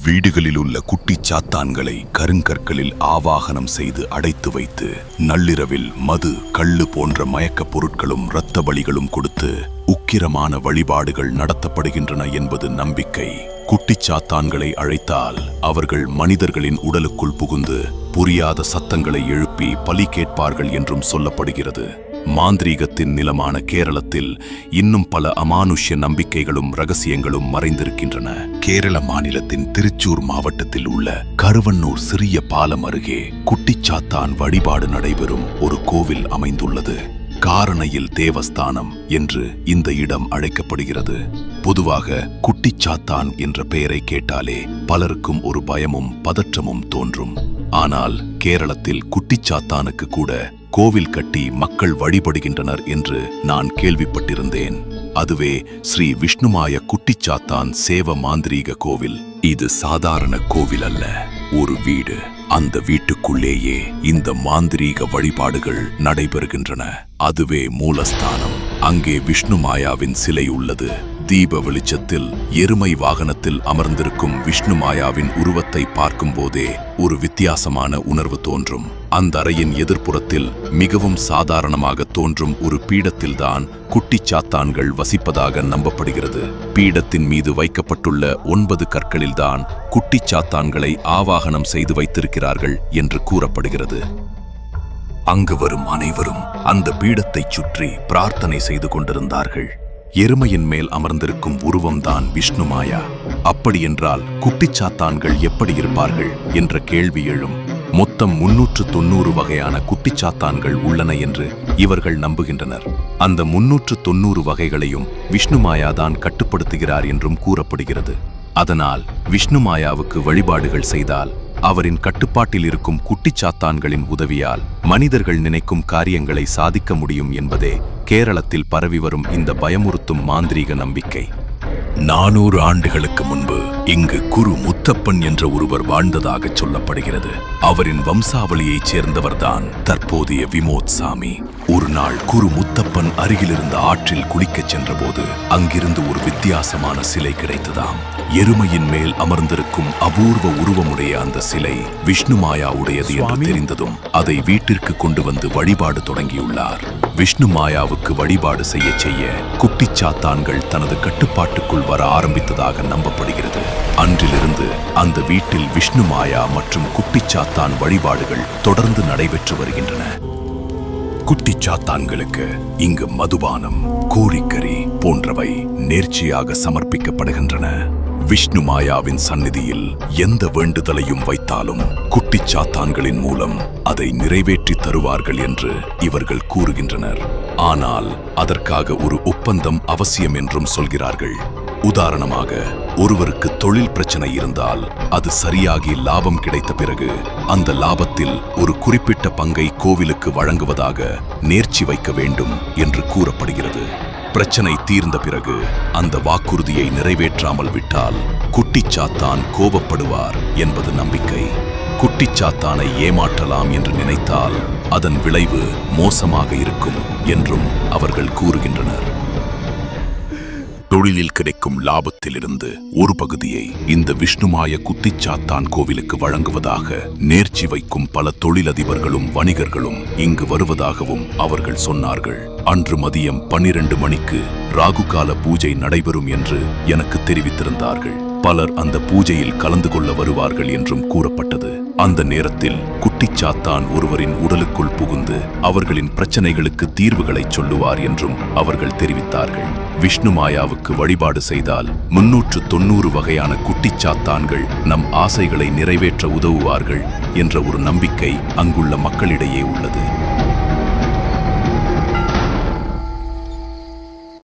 வீடுகளில் உள்ள குட்டிச் சாத்தான்களை கருங்கற்களில் ஆவாகனம் செய்து அடைத்து வைத்து நள்ளிரவில் மது, கள்ளு போன்ற மயக்கப் பொருட்களும் இரத்த பலிகளும் கொடுத்து உக்கிரமான வழிபாடுகள் நடத்தப்படுகின்றன என்பது நம்பிக்கை. குட்டிச் சாத்தான்களை அழைத்தால் அவர்கள் மனிதர்களின் உடலுக்குள் புகுந்து புரியாத சத்தங்களை எழுப்பி பலி கேட்பார்கள் என்றும் சொல்லப்படுகிறது. மாந்திரீகத்தின் நிலமான கேரளத்தில் இன்னும் பல அமானுஷ்ய நம்பிக்கைகளும் ரகசியங்களும் மறைந்திருக்கின்றன. கேரள மாநிலத்தின் திருச்சூர் மாவட்டத்தில் உள்ள கருவன்னூர் சிறிய பாலம் அருகே குட்டிச்சாத்தான் வழிபாடு நடைபெறும் ஒரு கோவில் அமைந்துள்ளது. காரணையில் தேவஸ்தானம் என்று இந்த இடம் அழைக்கப்படுகிறது. பொதுவாக குட்டிச்சாத்தான் என்ற பெயரை கேட்டாலே பலருக்கும் ஒரு பயமும் பதற்றமும் தோன்றும். ஆனால் கேரளத்தில் குட்டிச்சாத்தானுக்கு கூட கோவில் கட்டி மக்கள் வழிபடுகின்றனர் என்று நான் கேள்விப்பட்டிருந்தேன். அதுவே ஸ்ரீ விஷ்ணுமாய குட்டிச்சாத்தான் சேவ மாந்திரீக கோவில். இது சாதாரண கோவில் அல்ல, ஒரு வீடு. அந்த வீட்டுக்குள்ளேயே இந்த மாந்திரீக வழிபாடுகள் நடைபெறுகின்றன. அதுவே மூலஸ்தானம். அங்கே விஷ்ணுமாயாவின் சிலை உள்ளது. தீப வெளிச்சத்தில் எருமை வாகனத்தில் அமர்ந்திருக்கும் விஷ்ணுமாயாவின் உருவத்தை பார்க்கும் போதே ஒரு வித்தியாசமான உணர்வு தோன்றும். அந்த அறையின் எதிர்ப்புறத்தில் மிகவும் சாதாரணமாக தோன்றும் ஒரு பீடத்தில்தான் குட்டிச்சாத்தான்கள் வசிப்பதாக நம்பப்படுகிறது. பீடத்தின் மீது வைக்கப்பட்டுள்ள 9 கற்களில்தான் குட்டிச்சாத்தான்களை ஆவாகனம் செய்து வைத்திருக்கிறார்கள் என்று கூறப்படுகிறது. அங்கு வரும் அனைவரும் அந்த பீடத்தைச் சுற்றி பிரார்த்தனை செய்து கொண்டிருந்தார்கள். எருமையின் மேல் அமர்ந்திருக்கும் உருவம்தான் விஷ்ணுமாயா. அப்படியென்றால் குட்டிச்சாத்தான்கள் எப்படி இருப்பார்கள் என்ற கேள்வி எழும். மொத்தம் 390 வகையான குட்டிச்சாத்தான்கள் உள்ளன என்று இவர்கள் நம்புகின்றனர். அந்த 390 வகைகளையும் விஷ்ணுமாயாதான் கட்டுப்படுத்துகிறார் என்றும் கூறப்படுகிறது. அதனால் விஷ்ணுமாயாவுக்கு வழிபாடுகள் செய்தால் அவரின் கட்டுப்பாட்டில் இருக்கும் குட்டிச்சாத்தான்களின் உதவியால் மனிதர்கள் நினைக்கும் காரியங்களை சாதிக்க முடியும் என்பதே கேரளத்தில் பரவி வரும் இந்த பயமுறுத்தும் மாந்திரீக நம்பிக்கை. 400 ஆண்டுகளுக்கு முன்பு இங்கு குரு முத்தப்பன் என்ற ஒருவர் வாழ்ந்ததாக சொல்லப்படுகிறது. அவரின் வம்சாவளியைச் சேர்ந்தவர்தான் தற்போதைய விமோத் சாமி. ஒரு நாள் குரு முத்தப்பன் அருகிலிருந்த ஆற்றில் குளிக்கச் சென்றபோது அங்கிருந்து ஒரு வித்தியாசமான சிலை கிடைத்ததாம். எருமையின் மேல் அமர்ந்திருக்கும் அபூர்வ உருவமுடைய அந்த சிலை விஷ்ணுமாயாவுடையது என்று தெரிந்ததும் அதை வீட்டிற்கு கொண்டு வந்து வழிபாடு தொடங்கியுள்ளார். விஷ்ணுமாயாவுக்கு வழிபாடு செய்ய குட்டிச்சாத்தான்கள் தனது கட்டுப்பாட்டுக்குள் வர ஆரம்பித்ததாக நம்பப்படுகிறது. அன்றிலிருந்து அந்த வீட்டில் விஷ்ணுமாயா மற்றும் குட்டிச்சாத்தான் வழிபாடுகள் தொடர்ந்து நடைபெற்று வருகின்றன. குட்டிச்சாத்தான்களுக்கு இங்கு மதுபானம், கோழிக்கறி போன்றவை நேர்ச்சியாக சமர்ப்பிக்கப்படுகின்றன. விஷ்ணுமாயாவின் சந்நிதியில் எந்த வேண்டுதலையும் வைத்தாலும் குட்டிச்சாத்தான்களின் மூலம் அதை நிறைவேற்றி தருவார்கள் என்று இவர்கள் கூறுகின்றனர். ஆனால் அதற்காக ஒரு ஒப்பந்தம் அவசியம் என்றும் சொல்கிறார்கள். உதாரணமாக, ஒருவருக்கு தொழில் பிரச்சனை இருந்தால் அது சரியாகி லாபம் கிடைத்த பிறகு அந்த லாபத்தில் ஒரு குறிப்பிட்ட பங்கை கோவிலுக்கு வழங்குவதாக நேர்ச்சி வைக்க வேண்டும் என்று கூறப்படுகிறது. பிரச்சனை தீர்ந்த பிறகு அந்த வாக்குறுதியை நிறைவேற்றாமல் விட்டால் குட்டிச்சாத்தான் கோபப்படுவார் என்பது நம்பிக்கை. குட்டிச்சாத்தானை ஏமாற்றலாம் என்று நினைத்தால் அதன் விளைவு மோசமாக இருக்கும் என்றும் அவர்கள் கூறுகின்றனர். தொழிலில் கிடைக்கும் லாபத்திலிருந்து ஒரு பகுதியை இந்த விஷ்ணுமாய குட்டிச்சாத்தான் கோவிலுக்கு வழங்குவதாக நேர்ச்சி வைக்கும் பல தொழிலதிபர்களும் வணிகர்களும் இங்கு வருவதாகவும் அவர்கள் சொன்னார்கள். அன்று மதியம் 12 மணிக்கு ராகுகால பூஜை நடைபெறும் என்று எனக்கு தெரிவித்திருந்தார்கள். பலர் அந்த பூஜையில் கலந்து கொள்ள வருவார்கள் என்றும் கூறப்பட்டது. அந்த நேரத்தில் குட்டிச்சாத்தான் ஒருவரின் உடலுக்குள் புகுந்து அவர்களின் பிரச்சனைகளுக்கு தீர்வுகளை சொல்லுவார் என்றும் அவர்கள் தெரிவித்தார்கள். விஷ்ணுமாயாவுக்கு வழிபாடு செய்தால் 390 வகையான குட்டிச்சாத்தான்கள் நம் ஆசைகளை நிறைவேற்ற உதவுவார்கள் என்ற ஒரு நம்பிக்கை அங்குள்ள மக்களிடையே உள்ளது.